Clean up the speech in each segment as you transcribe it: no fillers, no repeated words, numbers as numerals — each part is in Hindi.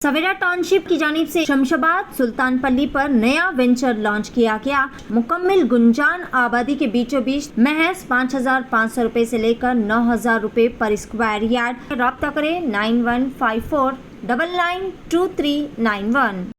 सवेरा टाउनशिप की जानिब से शमशाबाद सुल्तानपल्ली पर नया वेंचर लॉन्च किया गया। मुकम्मल गुंजान आबादी के बीचों बीच महज 5,500 रुपए से लेकर 9,000 रुपए पर स्क्वायर यार्ड। रब्ता करें 9154992391।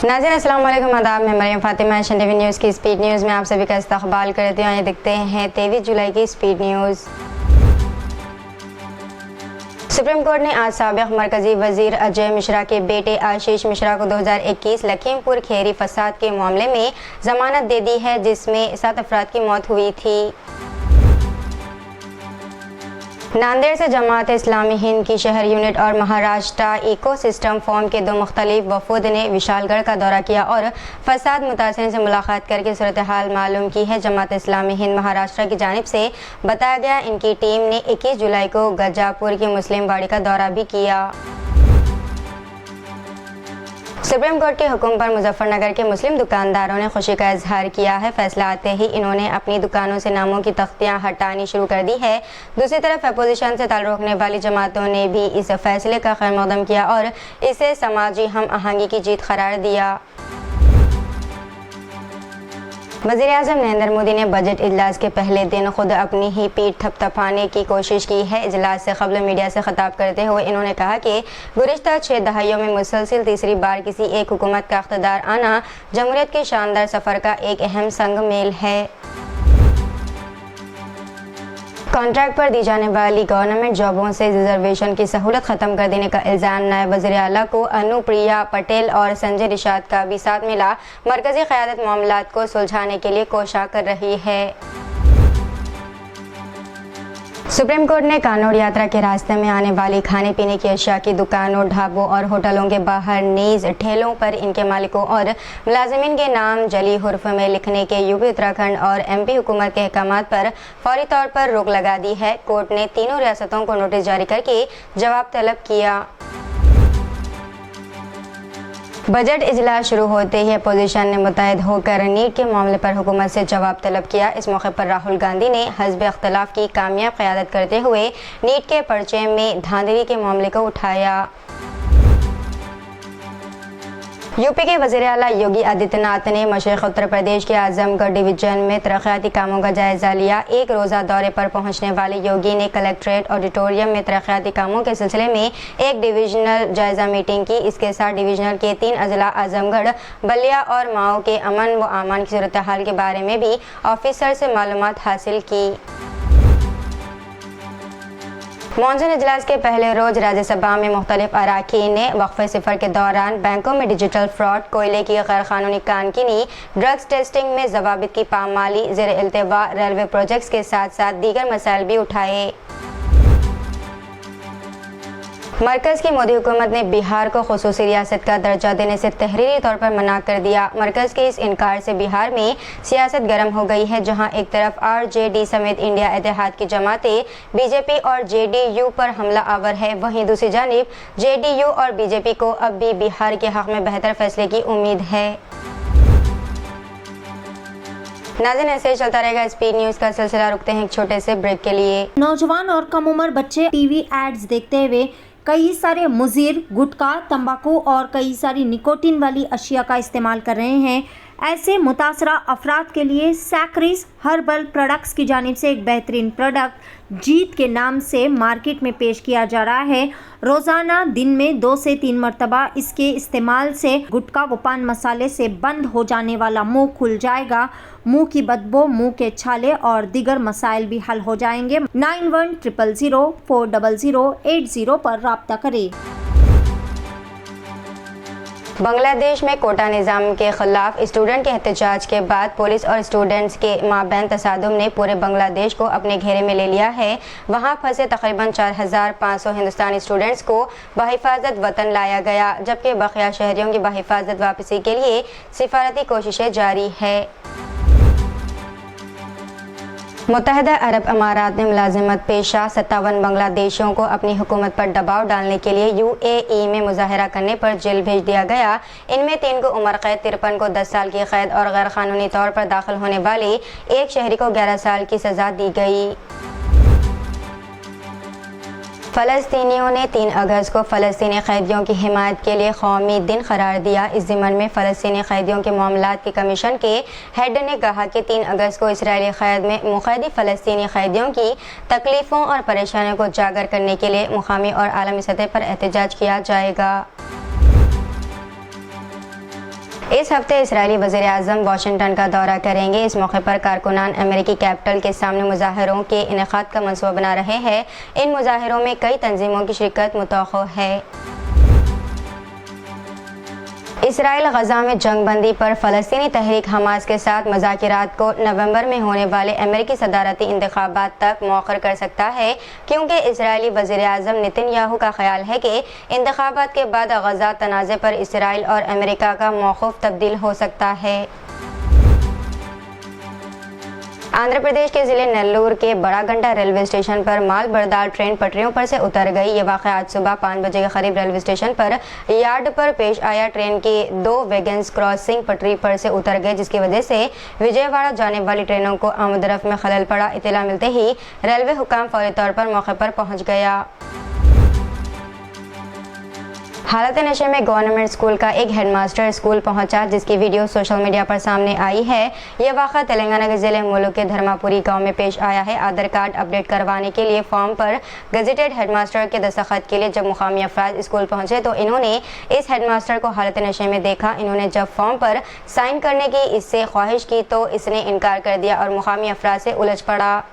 नाज़रीन अस्सलाम वालेकुम, आदाब। मैं Mariam Fatima Asian TV news की स्पीड न्यूज़ में आप सभी का इस्तकबाल करती हूँ। ये देखते हैं 23 जुलाई की स्पीड न्यूज़। सुप्रीम कोर्ट ने आज साबिक मरकजी वजीर अजय मिश्रा के बेटे आशीष मिश्रा को 2021 लखीमपुर खेरी फसाद के मामले में जमानत दे दी है, जिसमें 7 अफराद की मौत हुई थी। नांदेड़ से जमात इस्लामी हिंद की शहर यूनिट और महाराष्ट्र इकोसिस्टम फोरम के 2 मुख्तलिफ वफूद ने विशालगढ़ का दौरा किया और फसाद मुतासिरीन से मुलाकात करके सूरत हाल मालूम की है। जमात इस्लामी हिंद महाराष्ट्र की जानिब से बताया गया, इनकी टीम ने 21 जुलाई को गजापुर की मुस्लिम वाड़ी का दौरा भी किया। सुप्रीम कोर्ट के हुक्म पर मुजफ्फरनगर के मुस्लिम दुकानदारों ने खुशी का इजहार किया है। फैसला आते ही इन्होंने अपनी दुकानों से नामों की तख्तियां हटानी शुरू कर दी है। दूसरी तरफ अपोजिशन से ताल्लुक़ रखने वाली जमातों ने भी इस फैसले का खैर मकदम किया और इसे समाजी हम आहंगी की जीत करार दिया। वज़ीर-ए-आज़म नरेंद्र मोदी ने बजट इजलास के पहले दिन खुद अपनी ही पीठ थपथपाने की कोशिश की है। इजलास से क़ब्ल मीडिया से खिताब करते हुए इन्होंने कहा कि गुज़िश्ता 6 दहाइयों में मुसलसिल तीसरी बार किसी एक हुकूमत का इक़्तिदार आना जमहूरियत के शानदार सफ़र का एक अहम संग मेल है। कॉन्ट्रैक्ट पर दी जाने वाली गवर्नमेंट जॉबों से रिजर्वेशन की सहूलत ख़त्म कर देने का इल्ज़ाम नायब वज़ीर आला को अनुप्रिया पटेल और संजय रिशाद का भी साथ मिला। मरकज़ी क़यादत मामलात को सुलझाने के लिए कोशिश कर रही है। सुप्रीम कोर्ट ने कानून यात्रा के रास्ते में आने वाली खाने पीने की अशिया की दुकानों, ढाबों और होटलों के बाहर नीज ठेलों पर इनके मालिकों और मुलाजिमीन के नाम जली हुर्फ में लिखने के यूपी, उत्तराखंड और एमपी हुकूमत के अहकामात पर फौरी तौर पर रोक लगा दी है। कोर्ट ने तीनों रियासतों को नोटिस जारी करके जवाब तलब किया। बजट इजलास शुरू होते ही अपोजिशन ने मुतहद होकर नीट के मामले पर हुकूमत से जवाब तलब किया। इस मौके पर राहुल गांधी ने हज़्ब इख्तिलाफ की कामयाब क़यादत करते हुए नीट के पर्चे में धांधली के मामले को उठाया। यूपी के वज़ीर आला योगी आदित्यनाथ ने मशरिक़ उत्तर प्रदेश के आज़मगढ़ डिवीज़न में तरक्याती कामों का जायज़ा लिया। एक रोज़ा दौरे पर पहुंचने वाले योगी ने कलेक्ट्रेट ऑडिटोरियम में तरक्याती कामों के सिलसिले में एक डिवीज़नल जायज़ा मीटिंग की। इसके साथ डिवीज़नल के 3 अजला आज़मगढ़, बलिया और माओ के अमन व आमान की सूरत हाल के बारे में भी ऑफिसर से मालूमात हासिल की। मॉनसून इजलास के पहले रोज राज्यसभा में मुख्तलिफ अराकीन ने वक्फे सिफर के दौरान बैंकों में डिजिटल फ्रॉड, कोयले की गैर कानूनी कानकीनी, ड्रग्स टेस्टिंग में ज़वाबित की पामाली, ज़ेर इल्तिवा रेलवे प्रोजेक्ट्स के साथ साथ दीगर मसाइल भी उठाए। मरकज़ की मोदी हुकूमत ने बिहार को खुसूसी रियासत का दर्जा देने से तहरीरी तौर पर मना कर दिया। मरकज़ के इस इनकार से बिहार में सियासत गर्म हो गई है, जहां एक तरफ आरजेडी समेत इंडिया इत्तेहाद की जमातें बीजेपी और जेडीयू पर हमला आवर है, वहीं दूसरी जानिब जेडीयू और बीजेपी को अब भी बिहार के हक़ में बेहतर फैसले की उम्मीद है। नाज़रीन, ऐसे ही चलता रहेगा स्पीड न्यूज़ का सिलसिला। रुकते हैं एक छोटे से ब्रेक के लिए। नौजवान और कम उम्र बच्चे टीवी एड्स देखते हुए कई सारे मुज़िर, गुटखा, तंबाकू और कई सारी निकोटीन वाली अशिया का इस्तेमाल कर रहे हैं। ऐसे मुतासरा अफराद के लिए सैक्रिस हर्बल प्रोडक्ट्स की जानिब से एक बेहतरीन प्रोडक्ट जीत के नाम से मार्केट में पेश किया जा रहा है। रोज़ाना दिन में 2 से 3 मरतबा इसके इस्तेमाल से गुटखा व पान मसाले से बंद हो जाने वाला मुंह खुल जाएगा। मुंह की बदबू, मुंह के छाले और दीगर मसाइल भी हल हो जाएंगे। 9100040080 पर राब्ता करें। बांग्लादेश में कोटा निज़ाम के खिलाफ स्टूडेंट के एहतजाज के बाद पुलिस और स्टूडेंट्स के माबैन तसादुम ने पूरे बांग्लादेश को अपने घेरे में ले लिया है। वहां फंसे तकरीबन 4,500 हिंदुस्तानी स्टूडेंट्स को बहिफाजत वतन लाया गया, जबकि बकिया शहरियों की बहिफाजत वापसी के लिए सिफारती कोशिशें जारी है। मुत्तहिदा अरब अमारात ने मुलाजिमत पेशा 57 बांग्लादेशियों को अपनी हुकूमत पर दबाव डालने के लिए यूएई में मुजाहरा करने पर जेल भेज दिया गया। इनमें 3 को उम्र कैद, 53 को 10 साल की कैद और गैर कानूनी तौर पर दाखिल होने वाले एक शहरी को 11 साल की सज़ा दी गई। फ़लस्तीनियों ने 3 अगस्त को फ़लस्तीनी कैदियों की हिमायत के लिए कौमी दिन करार दिया। इस ज़िम्मन में फ़लस्तीनी कैदियों के मामलात के कमीशन के हेड ने कहा कि 3 अगस्त को इसराइली क़ैद में मुक़ैद फ़लस्तीनी कैदियों की तकलीफ़ों और परेशानियों को उजागर करने के लिए मुक़ामी और आलमी सतह पर एहतजाज किया जाएगा। इस हफ्ते इसराइली वज़ीर आज़म वाशिंगटन का दौरा करेंगे। इस मौके पर कारकुनान अमेरिकी कैपिटल के सामने मुज़ाहरों के इनेकाद का मंसूबा बना रहे हैं। इन मुज़ाहरों में कई तंजीमों की शिरकत मुतवक्को है। इसराइल गज़ा में जंगबंदी पर फ़लस्तीनी तहरीक हमास के साथ मुज़ाकरात को नवंबर में होने वाले अमेरिकी सदारती इंतखाबात तक मौखर कर सकता है, क्योंकि इसराइली वज़ीर आज़म नेतन्याहू का ख्याल है कि इंतखाबात के बाद गज़ा तनाज़े पर इसराइल और अमेरिका का मौक़िफ़ तब्दील हो सकता है। आंध्र प्रदेश के ज़िले नेल्लूर के बड़ा घंटा रेलवे स्टेशन पर माल बरदार ट्रेन पटरियों पर से उतर गई। ये वाक़या आज सुबह 5 बजे के करीब रेलवे स्टेशन पर यार्ड पर पेश आया। ट्रेन की 2 वैगन्स क्रॉसिंग पटरी पर से उतर गए, जिसकी वजह से विजयवाड़ा जाने वाली ट्रेनों को आमदरफ्त में खलल पड़ा। इत्तला मिलते ही रेलवे हुकाम फौरी तौर पर मौके पर पहुँच गया। हालत नशे में गवर्नमेंट स्कूल का एक हेडमास्टर स्कूल पहुंचा, जिसकी वीडियो सोशल मीडिया पर सामने आई है। यह वाक़ा तेलंगाना के ज़िले मुलुक के धर्मापुरी गांव में पेश आया है। आधार कार्ड अपडेट करवाने के लिए फॉर्म पर गजेटेड हेडमास्टर के दस्तखत के लिए जब मुकामी अफराद स्कूल पहुंचे तो इन्होंने इस हेडमास्टर को हालत नशे में देखा। इन्होंने जब फॉर्म पर साइन करने की इससे ख्वाहिश की तो इसने इनकार कर दिया और मुकामी अफराद से उलझ पड़ा।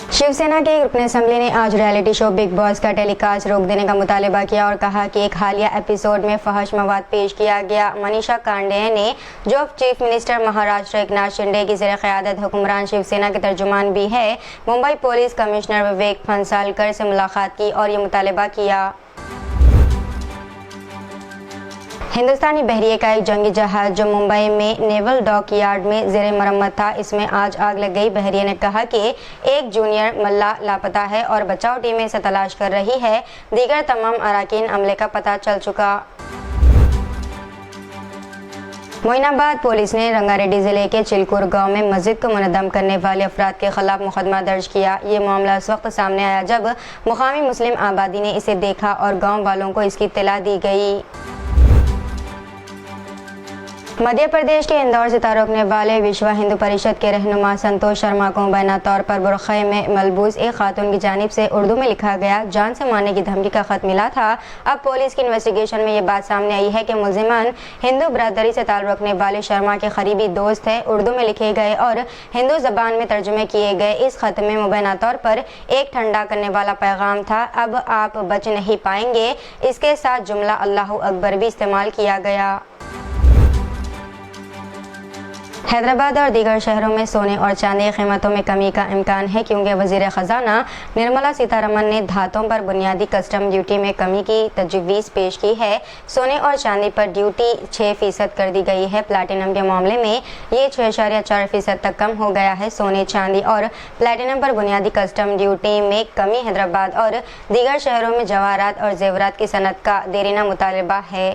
शिवसेना के रुकन असम्बली ने आज रियलिटी शो बिग बॉस का टेलीकास्ट रोक देने का मुतालबा किया और कहा कि एक हालिया एपिसोड में फहश मवाद पेश किया गया। मनीषा कांडेय ने, जो चीफ मिनिस्टर महाराष्ट्र एकनाथ शिंदे की ज़ेर क़यादत हुक्मरान शिवसेना के तर्जुमान भी है, मुंबई पुलिस कमिश्नर विवेक फंसालकर से मुलाकात की और ये मुतालबा किया। हिंदुस्तानी बहरिए का एक जंगी जहाज जो मुंबई में नेवल डॉक यार्ड में ज़ेर मरम्मत था, इसमें आज आग लग गई। बहरिए ने कहा कि एक जूनियर मल्लाह लापता है और बचाव टीमें इसे तलाश कर रही है। दीगर तमाम अराकीन अमले का पता चल चुका। मोइनाबाद पुलिस ने रंगारेड्डी जिले के चिलकुर गांव में मस्जिद को मुनद्दम करने वाले अफराद के खिलाफ मुकदमा दर्ज किया। ये मामला उस वक्त सामने आया जब मुकामी मुस्लिम आबादी ने इसे देखा और गांव वालों को इसकी इत्तला दी गई। मध्य प्रदेश के इंदौर से तारुकने वाले विश्व हिंदू परिषद के रहनुमा संतोष शर्मा को मुबैना तौर पर बुरखे में मलबूस एक खातून की जानिब से उर्दू में लिखा गया जान से मारने की धमकी का खत मिला था। अब पुलिस की इन्वेस्टिगेशन में ये बात सामने आई है कि मुलजिमान हिंदू बरादरी से ताल्लुक़ रखने वाले शर्मा के करीबी दोस्त थे। उर्दू में लिखे गए और हिंदू ज़बान में तर्जुमे किए गए इस खत में मुबैना तौर पर एक ठंडा करने वाला पैगाम था, अब आप बच नहीं पाएंगे। इसके साथ जुमला अल्लाहु अकबर भी इस्तेमाल किया गया। हैदराबाद और दीगर शहरों में सोने और चांदी की कीमतों में कमी का इम्कान है, क्योंकि वज़ीर ख़जाना निर्मला सीतारमन ने धातों पर बुनियादी कस्टम ड्यूटी में कमी की तजवीज़ पेश की है। सोने और चांदी पर ड्यूटी 6% कर दी गई है। प्लैटिनम के मामले में ये 6.4% तक कम हो गया है। सोने, चांदी और प्लैटिनम पर बुनियादी कस्टम ड्यूटी में कमी हैदराबाद और दीगर शहरों में जवाहरात और जेवरात की सनत का देरीना मुतालबा है।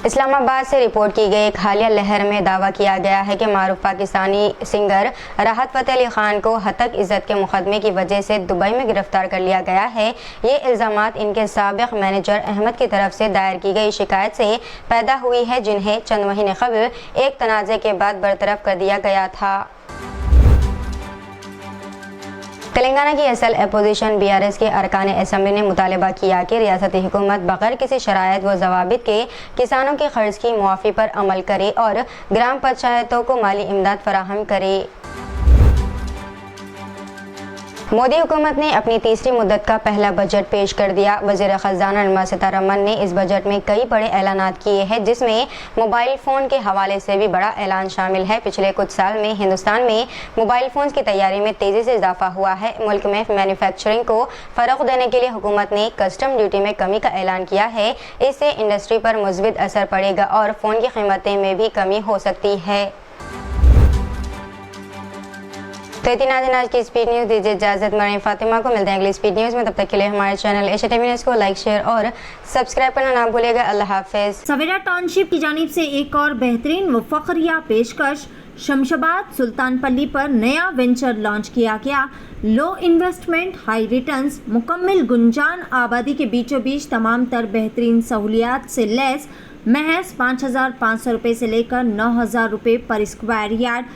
इस्लामाबाद से रिपोर्ट की गई एक हालिया लहर में दावा किया गया है कि मारूफ पाकिस्तानी सिंगर राहत फ़तेह अली खान को हतक इज़्ज़त के मुकदमे की वजह से दुबई में गिरफ्तार कर लिया गया है। ये इल्ज़ामात इनके साबिक़ मैनेजर अहमद की तरफ से दायर की गई शिकायत से पैदा हुई है, जिन्हें चंद महीने कबल एक तनाज़े के बाद बरतरफ कर दिया गया था। तेलंगाना की असल अपोजिशन BRS के अरकान असम्बली ने मुतालबा किया कि रियासती हुकूमत बगैर किसी शराइत व ज़वाबित के किसानों के क़र्ज़ की मुआफ़ी पर अमल करे और ग्राम पंचायतों को माली इमदाद फराहम करे। मोदी हुकूमत ने अपनी तीसरी मुद्दत का पहला बजट पेश कर दिया। वज़ीर ख़ज़ाना निर्मला सीतारमन ने इस बजट में कई बड़े ऐलानात किए हैं, जिसमें मोबाइल फ़ोन के हवाले से भी बड़ा ऐलान शामिल है। पिछले कुछ साल में हिंदुस्तान में मोबाइल फ़ोन की तैयारी में तेज़ी से इजाफा हुआ है। मुल्क में मैन्युफैक्चरिंग को फ़रोग़ देने के लिए हुकूमत ने कस्टम ड्यूटी में कमी का ऐलान किया है। इससे इंडस्ट्री पर मुस्बित असर पड़ेगा और फ़ोन की कीमतें में भी कमी हो सकती है। तो इतनी आज की स्पीड न्यूज़ दीजिए इजाज़त। मरीम फातिमा को मिलते हैं अगली स्पीड न्यूज़ में। तब तक के लिए हमारे चैनल एशिया टीवी न्यूज़ को लाइक, शेयर और सब्सक्राइब करना ना भूलिएगा। अल्लाह हाफिज़। सवेरा टाउनशिप की जानिब से एक और बेहतरीन व फ़ख्रिया पेशकश शमशाबाद सुल्तानपल्ली पर नया वेंचर लॉन्च किया गया। लो इन्वेस्टमेंट हाई रिटर्न्स, मुकम्मल गुंजान आबादी के बीचों बीच तमाम तर बेहतरीन सहूलियात से लैस महज 5,500 रुपये से लेकर 9,000 रुपये पर square yard.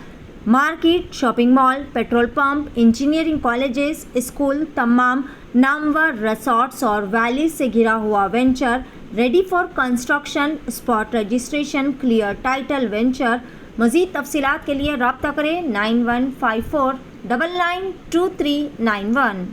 Market, shopping mall, petrol pump, engineering colleges, school, तमाम नामवर रिसोर्ट्स और वैली से घिरा हुआ venture ready for construction, spot registration, clear title venture. मज़ीद तफसीलात के लिए रब्ता करें 9154992391।